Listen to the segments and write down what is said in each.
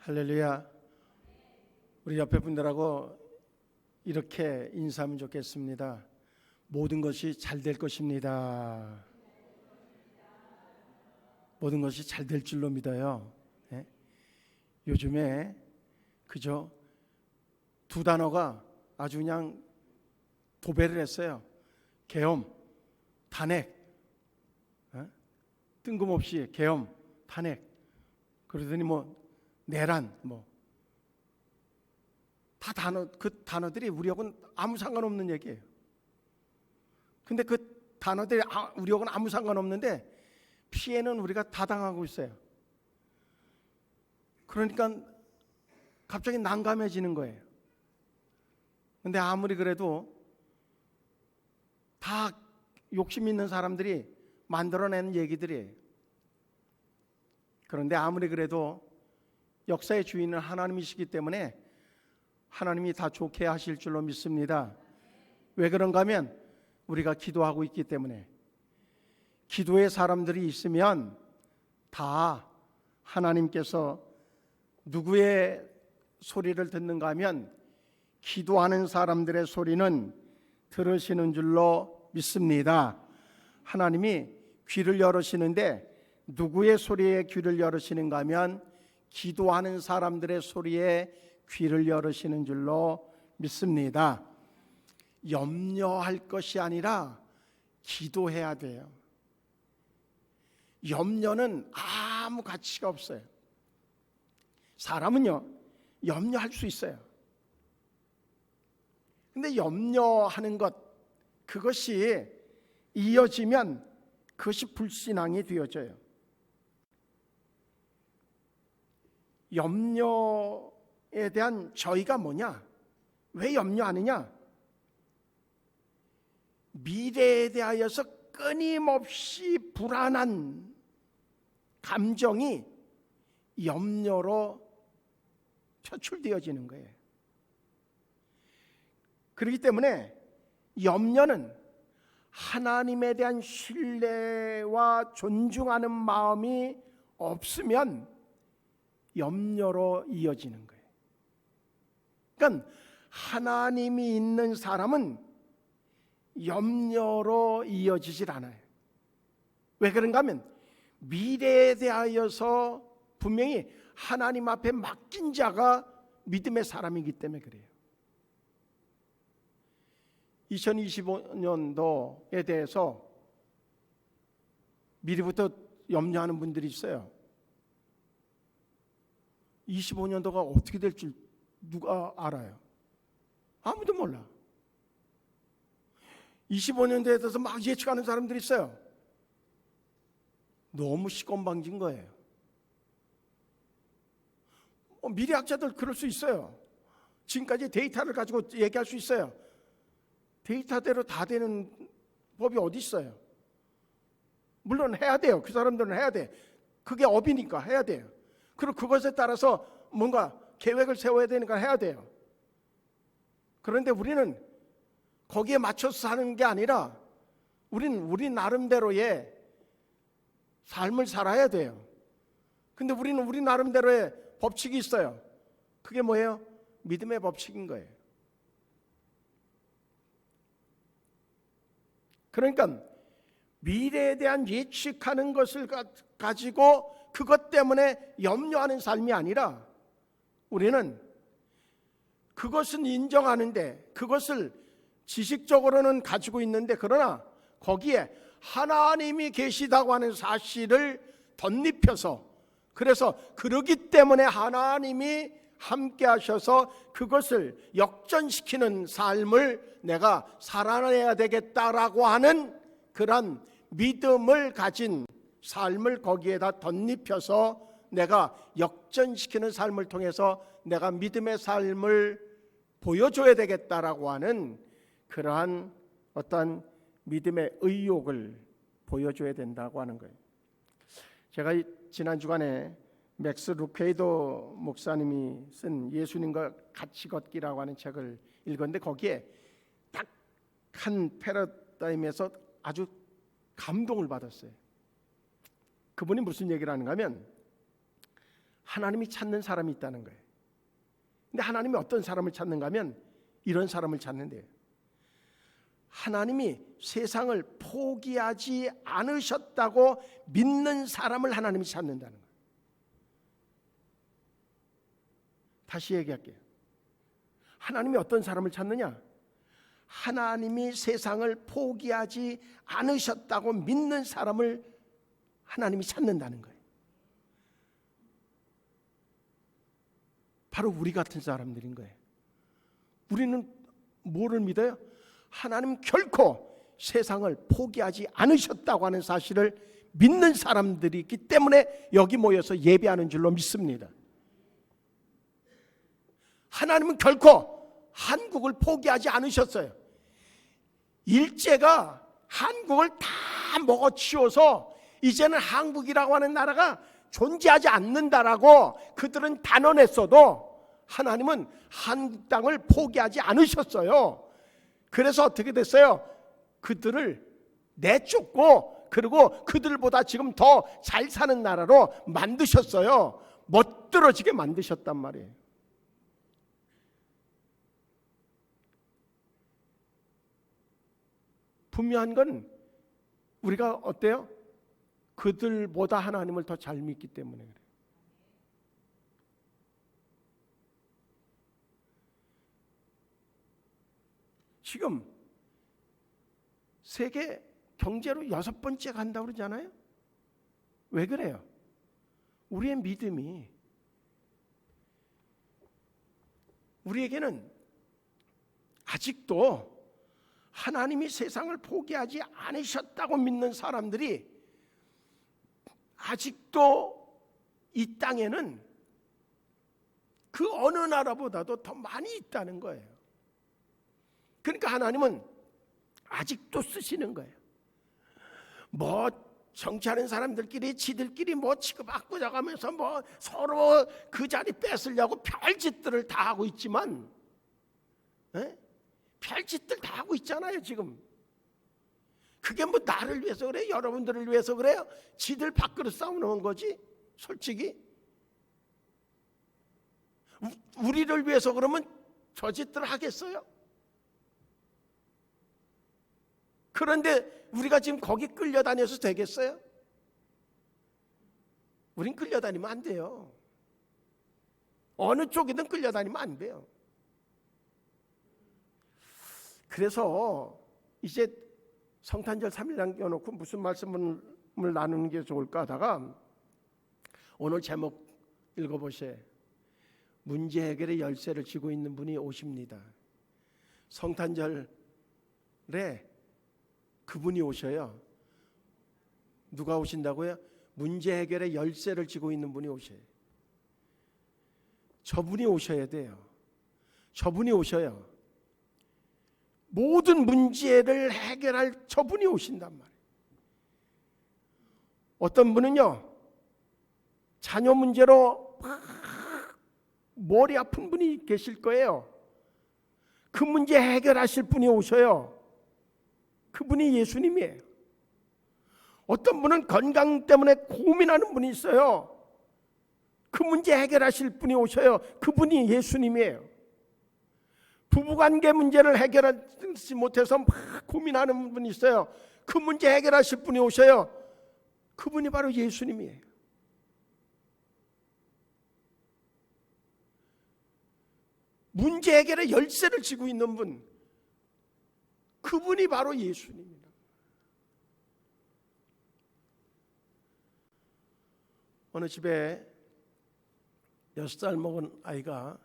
할렐루야. 우리 옆에 분들하고 이렇게 인사하면 좋겠습니다. 모든 것이 잘 될 것입니다. 모든 것이 잘 될 줄로 믿어요. 네? 요즘에 그저 두 단어가 아주 그냥 도배를 했어요. 계엄, 탄핵. 뜬금없이 계엄, 탄핵. 그러더니 내란 다 그 단어들이 우리하고는 아무 상관없는 얘기예요. 근데 그 단어들이 우리하고는 아무 상관없는데 피해는 우리가 다 당하고 있어요. 그러니까 갑자기 난감해지는 거예요. 근데 아무리 그래도 다 욕심 있는 사람들이 만들어낸 얘기들이에요. 그런데 아무리 그래도 역사의 주인은 하나님이시기 때문에 하나님이 다 좋게 하실 줄로 믿습니다. 왜 그런가 하면 우리가 기도하고 있기 때문에. 기도의 사람들이 있으면 다 하나님께서 누구의 소리를 듣는가 하면 기도하는 사람들의 소리는 들으시는 줄로 믿습니다. 하나님이 귀를 열으시는데 누구의 소리에 귀를 열으시는가 하면 기도하는 사람들의 소리에 귀를 열으시는 줄로 믿습니다. 염려할 것이 아니라 기도해야 돼요. 염려는 아무 가치가 없어요. 사람은요, 염려할 수 있어요. 근데 염려하는 것, 그것이 이어지면 그것이 불신앙이 되어져요. 염려에 대한 저희가 뭐냐? 왜 염려하느냐? 미래에 대하여서 끊임없이 불안한 감정이 염려로 표출되어지는 거예요. 그렇기 때문에 염려는 하나님에 대한 신뢰와 존중하는 마음이 없으면 염려로 이어지는 거예요. 그러니까 하나님이 있는 사람은 염려로 이어지질 않아요. 왜 그런가 하면 미래에 대하여서 분명히 하나님 앞에 맡긴 자가 믿음의 사람이기 때문에 그래요. 2025년도에 대해서 미리부터 염려하는 분들이 있어요. 25년도가 어떻게 될 줄 누가 알아요? 아무도 몰라. 25년도에 대해서 막 예측하는 사람들이 있어요. 너무 시건방진 거예요. 미래학자들 그럴 수 있어요. 지금까지 데이터를 가지고 얘기할 수 있어요. 데이터대로 다 되는 법이 어디 있어요? 물론 해야 돼요. 그 사람들은 해야 돼. 그게 업이니까 해야 돼요. 그리고 그것에 따라서 뭔가 계획을 세워야 되니까 해야 돼요. 그런데 우리는 거기에 맞춰서 사는 게 아니라 우리는 우리 나름대로의 삶을 살아야 돼요. 근데 우리는 우리 나름대로의 법칙이 있어요. 그게 뭐예요? 믿음의 법칙인 거예요. 그러니까 미래에 대한 예측하는 것을 가지고 그것 때문에 염려하는 삶이 아니라 우리는 그것은 인정하는데 그것을 지식적으로는 가지고 있는데 그러나 거기에 하나님이 계시다고 하는 사실을 덧입혀서 그래서 그러기 때문에 하나님이 함께 하셔서 그것을 역전시키는 삶을 내가 살아내야 되겠다라고 하는 그런 믿음을 가진 삶을 거기에다 덧입혀서 내가 역전시키는 삶을 통해서 내가 믿음의 삶을 보여줘야 되겠다라고 하는 그러한 어떤 믿음의 의욕을 보여줘야 된다고 하는 거예요. 제가 지난 주간에 맥스 루케이도 목사님이 쓴 예수님과 같이 걷기라고 하는 책을 읽었는데 거기에 딱 한 패러다임에서 아주 감동을 받았어요. 그분이 무슨 얘기를 하는가 하면 하나님이 찾는 사람이 있다는 거예요. 근데 하나님이 어떤 사람을 찾는가 하면 이런 사람을 찾는데요. 하나님이 세상을 포기하지 않으셨다고 믿는 사람을 하나님이 찾는다는 거예요. 다시 얘기할게요. 하나님이 어떤 사람을 찾느냐? 하나님이 세상을 포기하지 않으셨다고 믿는 사람을 하나님이 찾는다는 거예요. 바로 우리 같은 사람들인 거예요. 우리는 뭐를 믿어요? 하나님 결코 세상을 포기하지 않으셨다고 하는 사실을 믿는 사람들이 있기 때문에 여기 모여서 예배하는 줄로 믿습니다. 하나님은 결코 한국을 포기하지 않으셨어요. 일제가 한국을 다 먹어치워서 이제는 한국이라고 하는 나라가 존재하지 않는다라고 그들은 단언했어도 하나님은 한국 땅을 포기하지 않으셨어요. 그래서 어떻게 됐어요? 그들을 내쫓고 그리고 그들보다 지금 더 잘 사는 나라로 만드셨어요. 멋들어지게 만드셨단 말이에요. 분명한 건 우리가 어때요? 그들보다 하나님을 더 잘 믿기 때문에 그래요. 지금 세계 경제로 6번째 간다고 그러잖아요. 왜 그래요? 우리의 믿음이 우리에게는 아직도 하나님이 세상을 포기하지 않으셨다고 믿는 사람들이 아직도 이 땅에는 그 어느 나라보다도 더 많이 있다는 거예요. 그러니까 하나님은 아직도 쓰시는 거예요. 뭐 정치하는 사람들끼리 지들끼리 뭐 치고받고자가면서 뭐 서로 그 자리 뺏으려고 별짓들을 다 하고 있지만, 별짓들 다 하고 있잖아요 지금. 그게 뭐 나를 위해서 그래요? 여러분들을 위해서 그래요? 지들 밖으로 싸우는 거지 솔직히. 우리를 위해서 그러면 저 짓들 하겠어요? 그런데 우리가 지금 거기 끌려다녀서 되겠어요? 우린 끌려다니면 안 돼요. 어느 쪽이든 끌려다니면 안 돼요. 그래서 이제 성탄절 3일 남겨놓고 무슨 말씀을 나누는 게 좋을까 하다가 오늘 제목 읽어보세요. 문제 해결의 열쇠를 쥐고 있는 분이 오십니다. 성탄절에 그분이 오셔요. 누가 오신다고요? 문제 해결의 열쇠를 쥐고 있는 분이 오셔요. 저분이 오셔야 돼요. 저분이 오셔요. 모든 문제를 해결할 저분이 오신단 말이에요. 어떤 분은요, 자녀 문제로 막 머리 아픈 분이 계실 거예요. 그 문제 해결하실 분이 오셔요. 그분이 예수님이에요. 어떤 분은 건강 때문에 고민하는 분이 있어요. 그 문제 해결하실 분이 오셔요. 그분이 예수님이에요. 부부관계 문제를 해결하지 못해서 막 고민하는 분이 있어요. 그 문제 해결하실 분이 오셔요. 그분이 바로 예수님이에요. 문제 해결의 열쇠를 쥐고 있는 분, 그분이 바로 예수님입니다. 어느 집에 6살 먹은 아이가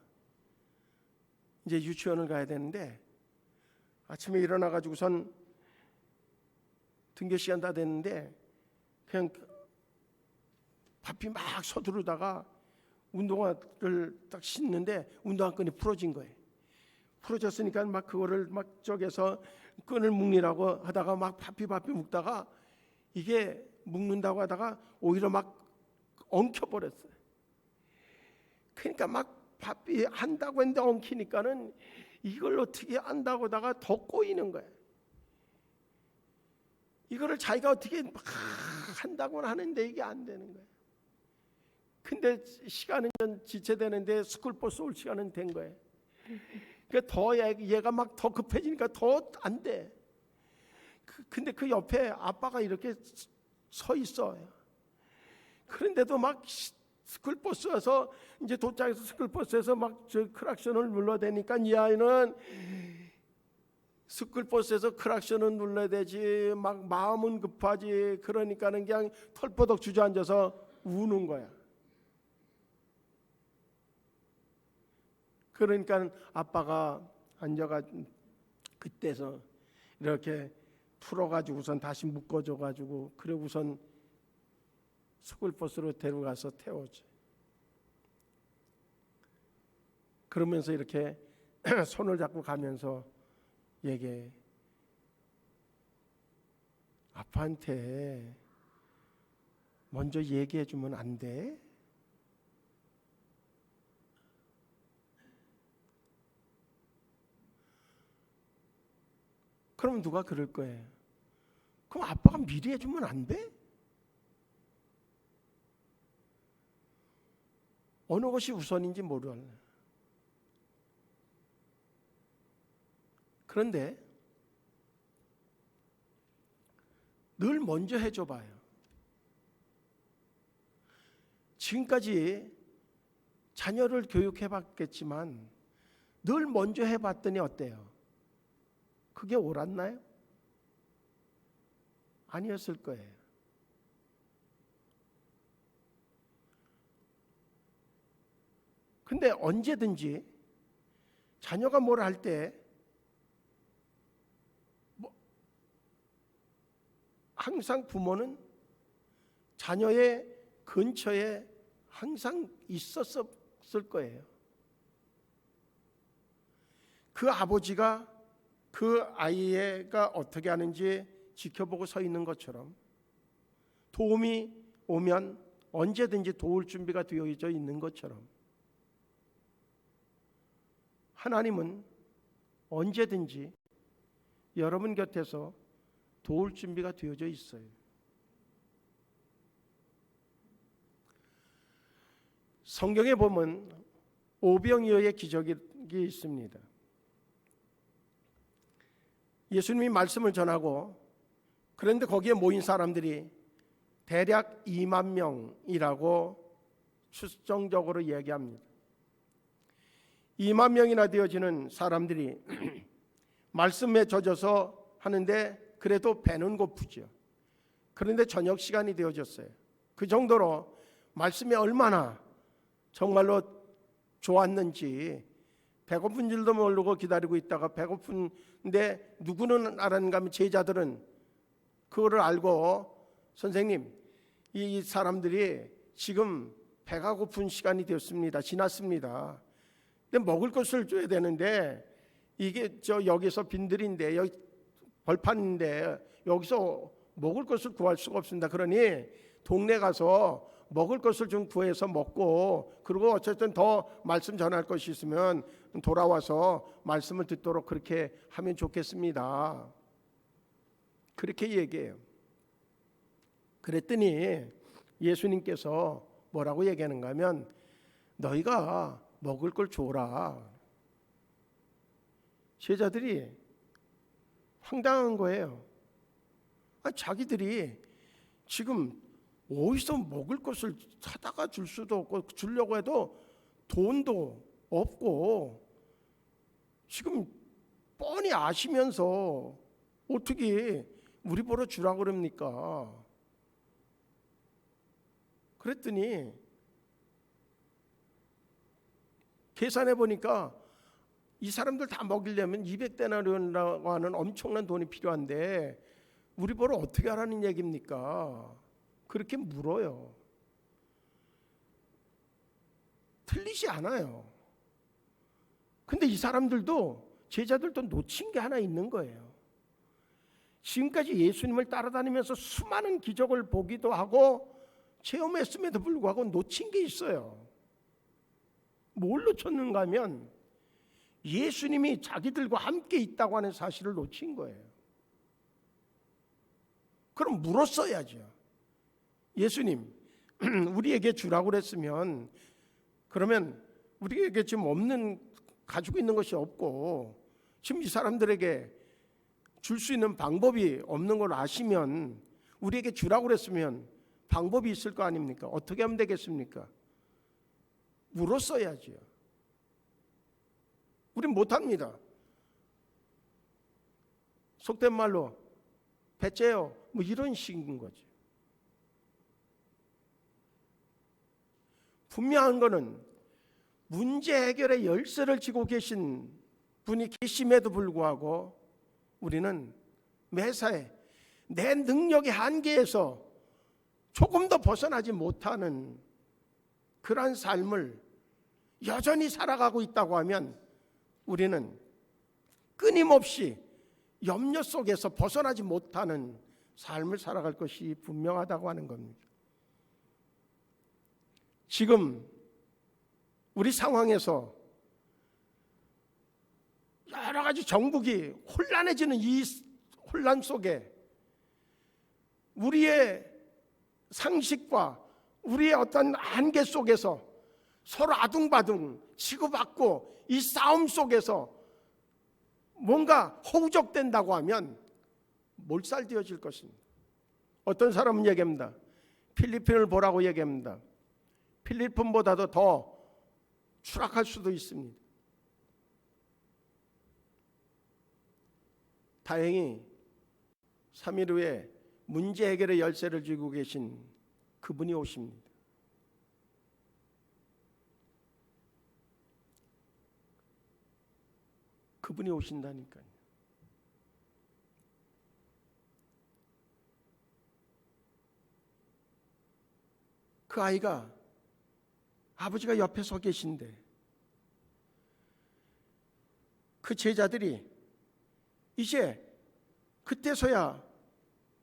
이제 유치원을 가야 되는데 아침에 일어나가지고선 등교 시간 다 됐는데 그냥 바삐 막 서두르다가 운동화를 딱 신는데 운동화 끈이 부러진 거예요. 부러졌으니까 막 그거를 막 쪼개서 끈을 묶으라고 하다가 막 바삐 묶다가 이게 묶는다고 하다가 오히려 막 엉켜버렸어요. 그러니까 막 바삐 한다고 했는데 엉키니까는 이걸 어떻게 한다고 하다가 더 꼬이는 거예요. 이거를 자기가 어떻게 막 한다고는 하는데 이게 안 되는 거예요. 근데 시간은 지체되는데 스쿨버스 올 시간은 된 거예요. 그러니까 더 얘가 막 더 급해지니까 더 안 돼. 근데 그 옆에 아빠가 이렇게 서 있어요. 그런데도 막 스쿨버스에서 이제 도착해서 스쿨버스에서 막 저 크락션을 눌러대니까 이 아이는 스쿨버스에서 크락션은 눌러야 되지 막 마음은 급하지. 그러니까는 그냥 털버덕 주저앉아서 우는 거야. 그러니까 아빠가 앉아가 그때서 이렇게 풀어가지고 우선 다시 묶어줘가지고 그래 우선 스쿨버스로 데려가서 태워줘. 그러면서 이렇게 손을 잡고 가면서 얘기해. 아빠한테 먼저 얘기해 주면 안 돼? 그러면 누가 그럴 거예요? 그럼 아빠가 미리 해주면 안 돼? 어느 것이 우선인지 모르겠네. 그런데 늘 먼저 해줘봐요. 지금까지 자녀를 교육해봤겠지만 늘 먼저 해봤더니 어때요? 그게 옳았나요? 아니었을 거예요. 근데 언제든지 자녀가 뭘 할 때 항상 부모는 자녀의 근처에 항상 있었을 거예요. 그 아버지가 그 아이가 어떻게 하는지 지켜보고 서 있는 것처럼 도움이 오면 언제든지 도울 준비가 되어져 있는 것처럼 하나님은 언제든지 여러분 곁에서 도울 준비가 되어져 있어요. 성경에 보면 오병이어의 기적이 있습니다. 예수님이 말씀을 전하고 그런데 거기에 모인 사람들이 대략 2만 명이라고 추정적으로 얘기합니다. 2만 명이나 되어지는 사람들이 말씀에 젖어서 하는데 그래도 배는 고프죠. 그런데 저녁 시간이 되어졌어요. 그 정도로 말씀이 얼마나 정말로 좋았는지 배고픈 줄도 모르고 기다리고 있다가 배고픈데 누구는 알았는가 하면 제자들은 그거를 알고 선생님 이 사람들이 지금 배가 고픈 시간이 되었습니다. 지났습니다. 근데 먹을 것을 줘야 되는데 이게 여기서 빈들인데 여기 벌판인데 여기서 먹을 것을 구할 수가 없습니다. 그러니 동네 가서 먹을 것을 좀 구해서 먹고 그리고 어쨌든 더 말씀 전할 것이 있으면 돌아와서 말씀을 듣도록 그렇게 하면 좋겠습니다. 그렇게 얘기해요. 그랬더니 예수님께서 뭐라고 얘기하는가 하면 너희가 먹을 걸 줘라. 제자들이 황당한 거예요. 자기들이 지금 어디서 먹을 것을 사다가 줄 수도 없고 주려고 해도 돈도 없고 지금 뻔히 아시면서 어떻게 우리 보러 주라고 그럽니까? 그랬더니 계산해 보니까 이 사람들 다 먹이려면 200데나리온이라고 하는 엄청난 돈이 필요한데 우리 보러 어떻게 하라는 얘기입니까? 그렇게 물어요. 틀리지 않아요. 근데 이 사람들도 제자들도 놓친 게 하나 있는 거예요. 지금까지 예수님을 따라다니면서 수많은 기적을 보기도 하고 체험했음에도 불구하고 놓친 게 있어요. 뭘 놓쳤는가 하면 예수님이 자기들과 함께 있다고 하는 사실을 놓친 거예요. 그럼 물었어야죠. 예수님, 우리에게 주라고 그랬으면, 그러면 우리에게 지금 가지고 있는 것이 없고 지금 이 사람들에게 줄 수 있는 방법이 없는 걸 아시면 우리에게 주라고 그랬으면 방법이 있을 거 아닙니까? 어떻게 하면 되겠습니까? 물었어야지요. 우린 못합니다. 속된 말로 배째요 뭐 이런 식인 거지. 분명한 거는 문제 해결의 열쇠를 쥐고 계신 분이 계심에도 불구하고 우리는 매사에 내 능력의 한계에서 조금 더 벗어나지 못하는 그러한 삶을 여전히 살아가고 있다고 하면 우리는 끊임없이 염려 속에서 벗어나지 못하는 삶을 살아갈 것이 분명하다고 하는 겁니다. 지금 우리 상황에서 여러 가지 정국이 혼란해지는 이 혼란 속에 우리의 상식과 우리의 어떤 한계 속에서 서로 아둥바둥 치고받고 이 싸움 속에서 뭔가 허우적된다고 하면 몰살되어질 것입니다. 어떤 사람은 얘기합니다. 필리핀을 보라고 얘기합니다. 필리핀보다도 더 추락할 수도 있습니다. 다행히 3일 후에 문제 해결의 열쇠를 쥐고 계신 그분이 오십니다. 그분이 오신다니까요. 그 아이가 아버지가 옆에 서 계신데 그 제자들이 이제 그때서야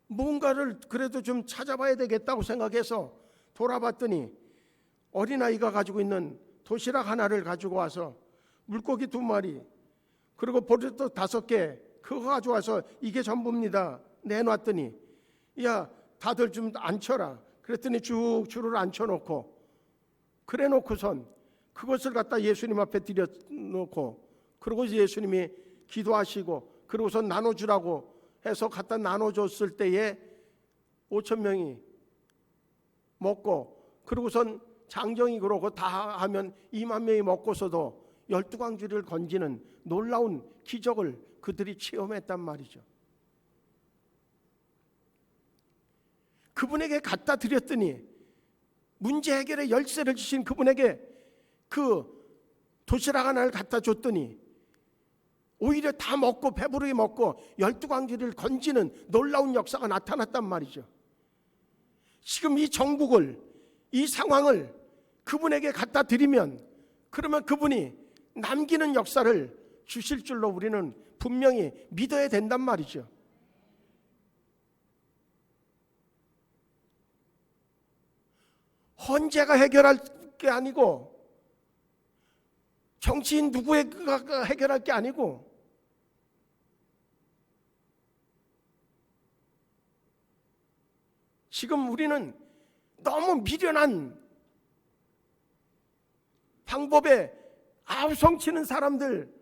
뭔가를 그래도 좀 찾아봐야 되겠다고 생각해서 돌아봤더니 어린아이가 가지고 있는 도시락 하나를 가지고 와서 물고기 2마리 그리고 포테토 5개 그거 가져와서 이게 전부입니다 내놨더니 야 다들 좀 앉혀라 그랬더니 쭉 줄을 앉혀놓고 그래 놓고선 그것을 갖다 예수님 앞에 드려놓고 그러고 예수님이 기도하시고 그러고선 나눠주라고 해서 갖다 나눠줬을 때에 5,000명이 먹고 그러고선 장정이 그러고 다 하면 2만 명이 먹고서도 12광주리를 건지는 놀라운 기적을 그들이 체험했단 말이죠. 그분에게 갖다 드렸더니 문제 해결의 열쇠를 주신 그분에게 그 도시락 하나를 갖다 줬더니 오히려 다 먹고 배부르게 먹고 12광주리를 건지는 놀라운 역사가 나타났단 말이죠. 지금 이 정국을 이 상황을 그분에게 갖다 드리면 그러면 그분이 남기는 역사를 주실 줄로 우리는 분명히 믿어야 된단 말이죠. 헌재가 해결할 게 아니고 정치인 누구가 해결할 게 아니고 지금 우리는 너무 미련한 방법에 아우성치는 사람들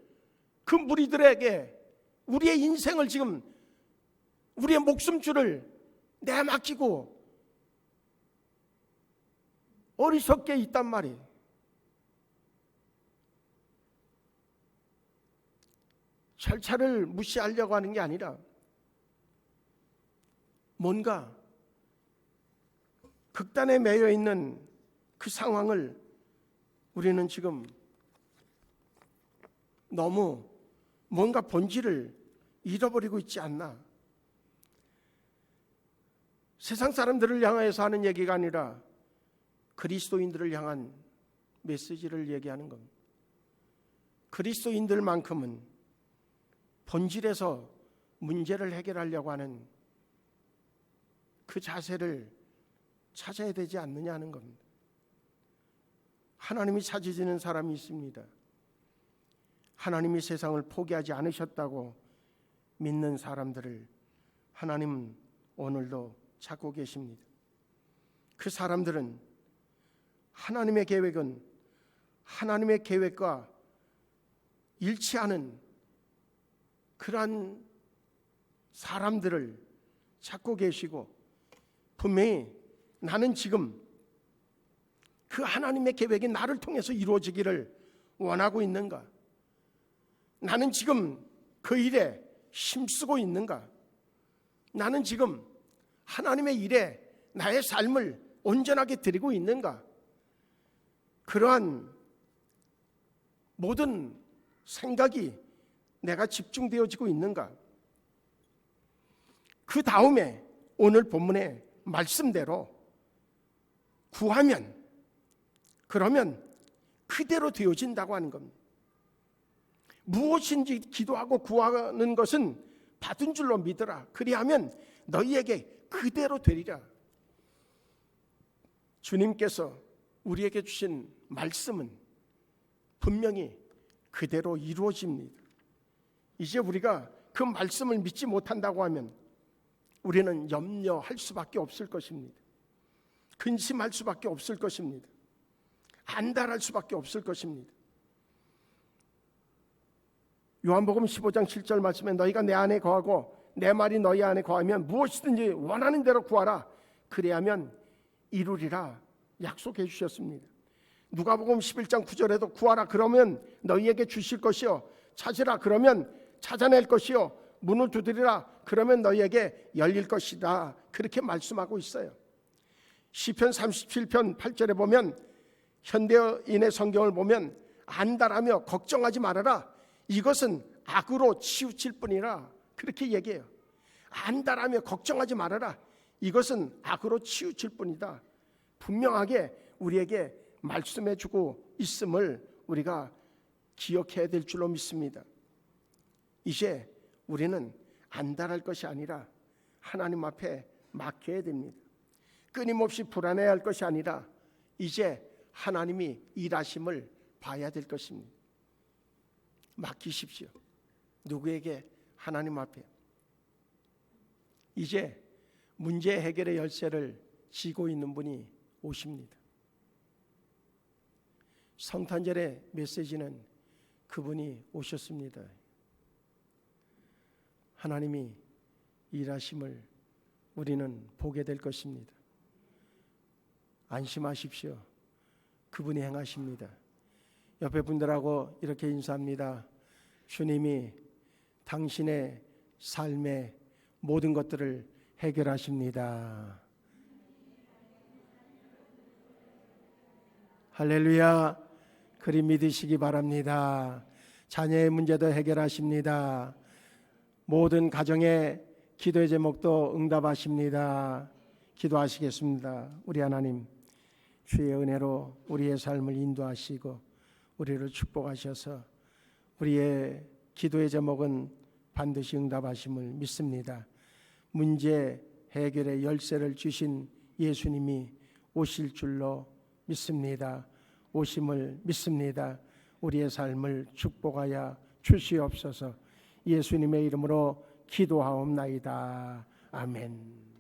그 무리들에게 우리의 인생을 지금 우리의 목숨줄을 내맡기고 어리석게 있단 말이에요. 절차를 무시하려고 하는 게 아니라 뭔가 극단에 매여 있는 그 상황을 우리는 지금 너무 뭔가 본질을 잃어버리고 있지 않나. 세상 사람들을 향해서 하는 얘기가 아니라 그리스도인들을 향한 메시지를 얘기하는 겁니다. 그리스도인들만큼은 본질에서 문제를 해결하려고 하는 그 자세를 찾아야 되지 않느냐 하는 겁니다. 하나님이 찾으시는 사람이 있습니다. 하나님이 세상을 포기하지 않으셨다고 믿는 사람들을 하나님은 오늘도 찾고 계십니다. 그 사람들은 하나님의 계획은 하나님의 계획과 일치하는 그러한 사람들을 찾고 계시고, 분명히 나는 지금 그 하나님의 계획이 나를 통해서 이루어지기를 원하고 있는가? 나는 지금 그 일에 힘쓰고 있는가? 나는 지금 하나님의 일에 나의 삶을 온전하게 드리고 있는가? 그러한 모든 생각이 내가 집중되어지고 있는가? 그 다음에 오늘 본문의 말씀대로 구하면, 그러면 그대로 되어진다고 하는 겁니다. 무엇인지 기도하고 구하는 것은 받은 줄로 믿으라. 그리하면 너희에게 그대로 되리라. 주님께서 우리에게 주신 말씀은 분명히 그대로 이루어집니다. 이제 우리가 그 말씀을 믿지 못한다고 하면 우리는 염려할 수밖에 없을 것입니다. 근심할 수밖에 없을 것입니다. 안달할 수밖에 없을 것입니다. 요한복음 15장 7절 말씀에 너희가 내 안에 거하고 내 말이 너희 안에 거하면 무엇이든지 원하는 대로 구하라. 그래야면 이루리라 약속해 주셨습니다. 누가복음 11장 9절에도 구하라 그러면 너희에게 주실 것이요, 찾으라 그러면 찾아낼 것이요, 문을 두드리라 그러면 너희에게 열릴 것이다. 그렇게 말씀하고 있어요. 시편 37편 8절에 보면, 현대인의 성경을 보면 안달하며 걱정하지 말아라. 이것은 악으로 치우칠 뿐이라. 그렇게 얘기해요. 안달하며 걱정하지 말아라. 이것은 악으로 치우칠 뿐이다. 분명하게 우리에게 말씀해 주고 있음을 우리가 기억해야 될 줄로 믿습니다. 이제 우리는 안달할 것이 아니라 하나님 앞에 맡겨야 됩니다. 끊임없이 불안해할 것이 아니라 이제 하나님이 일하심을 봐야 될 것입니다. 맡기십시오. 누구에게? 하나님 앞에. 이제 문제 해결의 열쇠를 쥐고 있는 분이 오십니다. 성탄절의 메시지는 그분이 오셨습니다. 하나님이 일하심을 우리는 보게 될 것입니다. 안심하십시오. 그분이 행하십니다. 옆에 분들하고 이렇게 인사합니다. 주님이 당신의 삶의 모든 것들을 해결하십니다. 할렐루야. 그리 믿으시기 바랍니다. 자녀의 문제도 해결하십니다. 모든 가정의 기도의 제목도 응답하십니다. 기도하시겠습니다. 우리 하나님, 주의 은혜로 우리의 삶을 인도하시고 우리를 축복하셔서 우리의 기도의 제목은 반드시 응답하심을 믿습니다. 문제 해결의 열쇠를 주신 예수님이 오실 줄로 믿습니다. 오심을 믿습니다. 우리의 삶을 축복하여 주시옵소서. 예수님의 이름으로 기도하옵나이다. 아멘.